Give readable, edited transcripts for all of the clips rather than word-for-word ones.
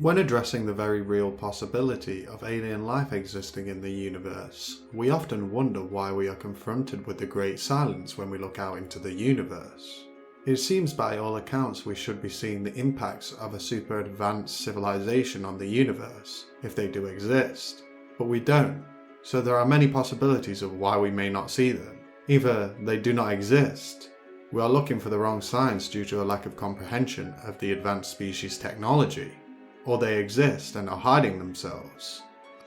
When addressing the very real possibility of alien life existing in the universe, we often wonder why we are confronted with the great silence when we look out into the universe. It seems by all accounts we should be seeing the impacts of a super advanced civilization on the universe, if they do exist, but we don't, so there are many possibilities of why we may not see them. Either they do not exist, we are looking for the wrong signs due to a lack of comprehension of the advanced species technology, or they exist and are hiding themselves.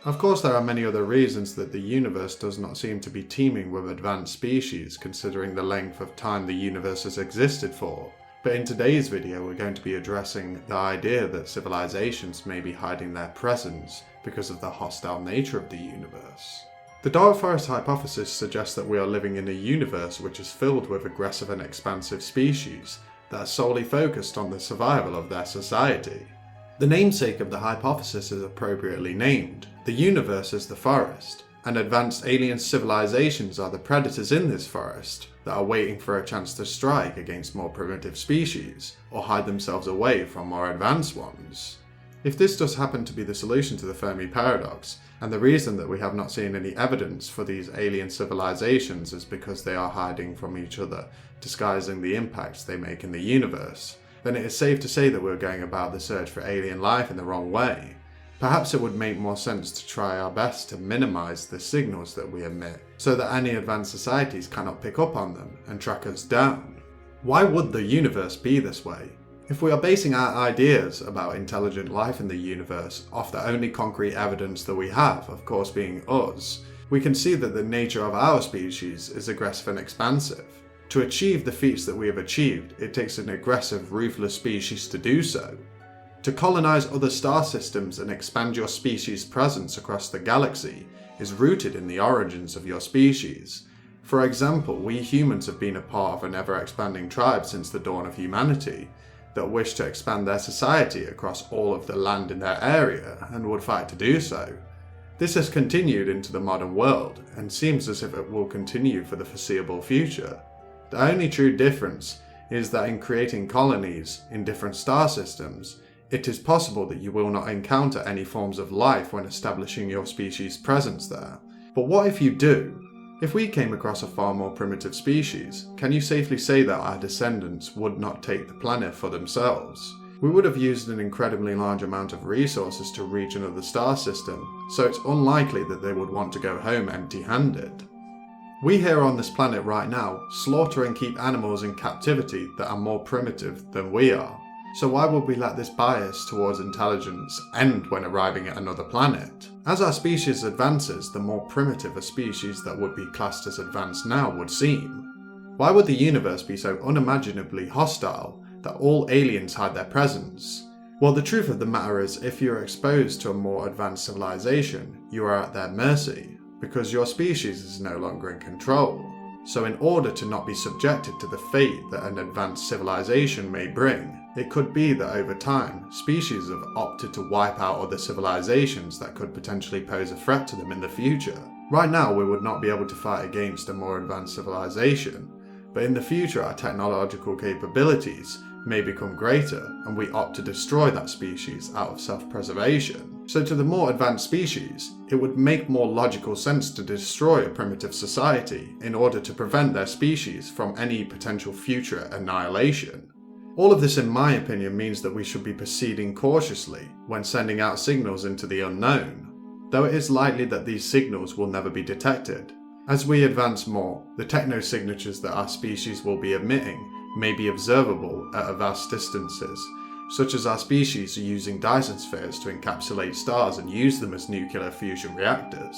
Of course, there are many other reasons that the universe does not seem to be teeming with advanced species considering the length of time the universe has existed for, but in today's video we're going to be addressing the idea that civilizations may be hiding their presence because of the hostile nature of the universe. The dark forest hypothesis suggests that we are living in a universe which is filled with aggressive and expansive species that are solely focused on the survival of their society. The namesake of the hypothesis is appropriately named. The universe is the forest, and advanced alien civilizations are the predators in this forest that are waiting for a chance to strike against more primitive species, or hide themselves away from more advanced ones. If this does happen to be the solution to the Fermi paradox, and the reason that we have not seen any evidence for these alien civilizations is because they are hiding from each other, disguising the impacts they make in the universe, then it is safe to say that we're going about the search for alien life in the wrong way. Perhaps it would make more sense to try our best to minimize the signals that we emit, so that any advanced societies cannot pick up on them and track us down. Why would the universe be this way? If we are basing our ideas about intelligent life in the universe off the only concrete evidence that we have, of course being us, we can see that the nature of our species is aggressive and expansive. To achieve the feats that we have achieved, it takes an aggressive, ruthless species to do so. To colonize other star systems and expand your species' presence across the galaxy is rooted in the origins of your species. For example, we humans have been a part of an ever-expanding tribe since the dawn of humanity that wish to expand their society across all of the land in their area and would fight to do so. This has continued into the modern world and seems as if it will continue for the foreseeable future. The only true difference is that in creating colonies in different star systems, it is possible that you will not encounter any forms of life when establishing your species' presence there. But what if you do? If we came across a far more primitive species, can you safely say that our descendants would not take the planet for themselves? We would have used an incredibly large amount of resources to reach another star system, so it's unlikely that they would want to go home empty-handed. We here on this planet right now slaughter and keep animals in captivity that are more primitive than we are. So why would we let this bias towards intelligence end when arriving at another planet? As our species advances, the more primitive a species that would be classed as advanced now would seem. Why would the universe be so unimaginably hostile that all aliens hide their presence? Well, the truth of the matter is, if you're exposed to a more advanced civilization, you are at their mercy, because your species is no longer in control. So in order to not be subjected to the fate that an advanced civilization may bring, it could be that over time, species have opted to wipe out other civilizations that could potentially pose a threat to them in the future. Right now, we would not be able to fight against a more advanced civilization, but in the future our technological capabilities may become greater and we opt to destroy that species out of self-preservation. So to the more advanced species, it would make more logical sense to destroy a primitive society in order to prevent their species from any potential future annihilation. All of this, in my opinion, means that we should be proceeding cautiously when sending out signals into the unknown, though it is likely that these signals will never be detected. As we advance more, the techno-signatures that our species will be emitting may be observable at vast distances, such as our species using Dyson spheres to encapsulate stars and use them as nuclear fusion reactors.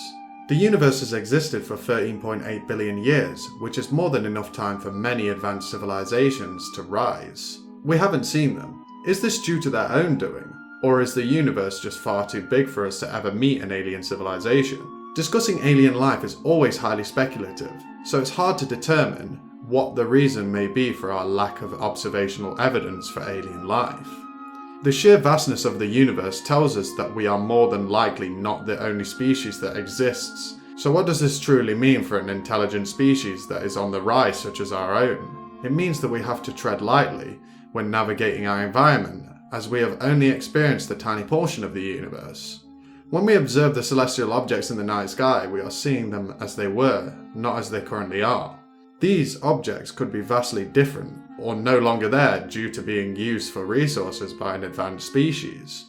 The universe has existed for 13.8 billion years, which is more than enough time for many advanced civilizations to rise. We haven't seen them. Is this due to their own doing? Or is the universe just far too big for us to ever meet an alien civilization? Discussing alien life is always highly speculative, so it's hard to determine what the reason may be for our lack of observational evidence for alien life. The sheer vastness of the universe tells us that we are more than likely not the only species that exists. So what does this truly mean for an intelligent species that is on the rise such as our own? It means that we have to tread lightly when navigating our environment as we have only experienced a tiny portion of the universe. When we observe the celestial objects in the night sky, we are seeing them as they were, not as they currently are. These objects could be vastly different, or no longer there due to being used for resources by an advanced species.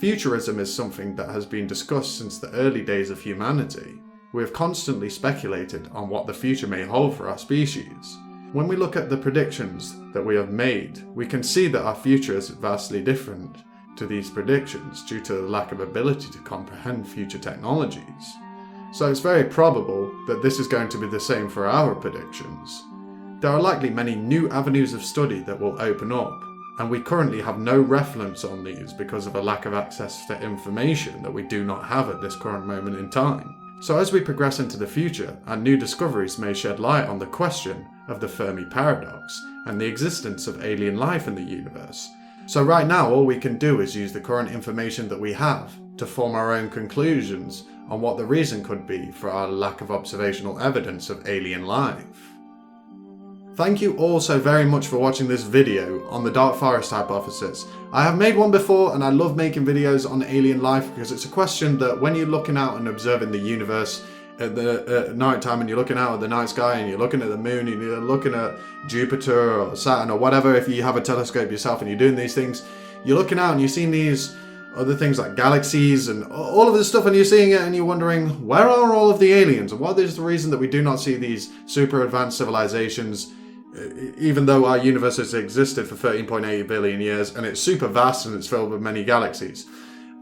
Futurism is something that has been discussed since the early days of humanity. We have constantly speculated on what the future may hold for our species. When we look at the predictions that we have made, we can see that our future is vastly different to these predictions due to the lack of ability to comprehend future technologies. So it's very probable that this is going to be the same for our predictions. There are likely many new avenues of study that will open up, and we currently have no reference on these because of a lack of access to information that we do not have at this current moment in time. So as we progress into the future, our new discoveries may shed light on the question of the Fermi paradox and the existence of alien life in the universe. So right now all we can do is use the current information that we have to form our own conclusions on what the reason could be for our lack of observational evidence of alien life. Thank you all so very much for watching this video on the Dark Forest hypothesis. I have made one before and I love making videos on alien life because it's a question that when you're looking out and observing the universe at night time and you're looking out at the night sky and you're looking at the moon and you're looking at Jupiter or Saturn or whatever, if you have a telescope yourself and you're doing these things, you're looking out and you're seeing these other things like galaxies and all of this stuff, and you're seeing it and you're wondering, where are all of the aliens and what is the reason that we do not see these super advanced civilizations, even though our universe has existed for 13.8 billion years and it's super vast and it's filled with many galaxies.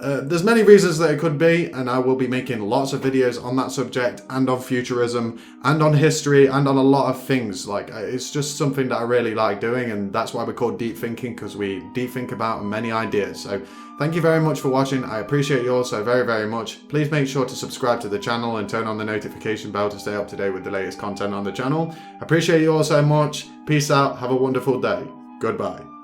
There's many reasons that it could be, and I will be making lots of videos on that subject and on futurism and on history and on a lot of things. Like, it's just something that I really like doing, and that's why we're called Deep Thinking, because we deep think about many ideas. So thank you very much for watching. I appreciate you all so very, very much. Please make sure to subscribe to the channel and turn on the notification bell to stay up to date with the latest content on the channel. I appreciate you all so much. Peace out. Have a wonderful day. Goodbye.